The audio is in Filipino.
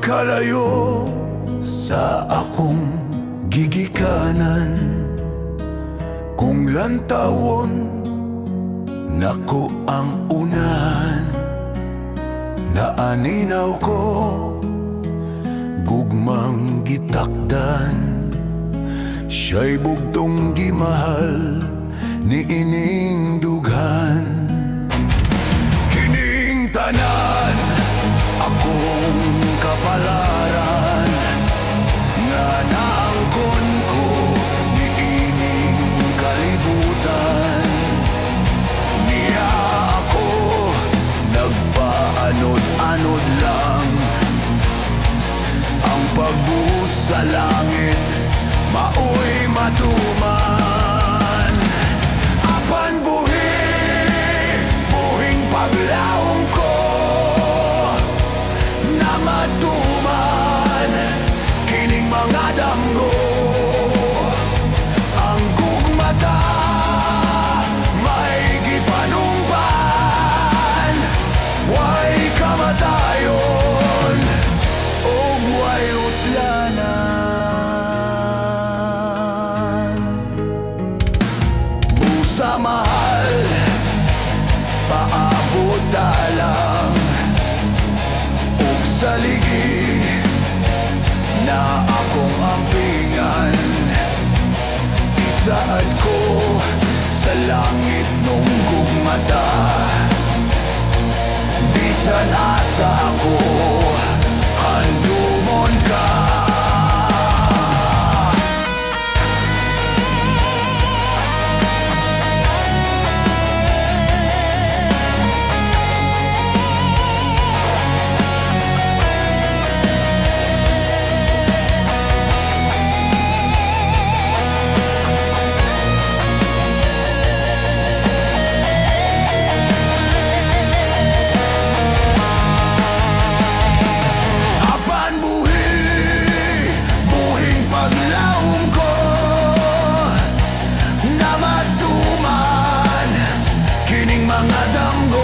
pagkalayo sa akong gigikanan. Kung lantawon nako ang unahan, naaninaw ko gugmang gitakdan. Siya'y bugtong gimahal ni ining dughan. Kining tanan akong kapalaran, nga naangkon ko ni ining kalibutan. Niya ako nagpaanod-anod lang, ang pagbuot sa langit maoy matuman. Apan buhing paglaom ko na matuman kining mga damgo. Ang gugmata may gipanumpan, way kamatayon o way utlanan. Busa mahal paabot dalang ug saligi na akong ampingan. Isaad ko sa langit nung gugmata, bisan asa ako handumon ka. Mga damgo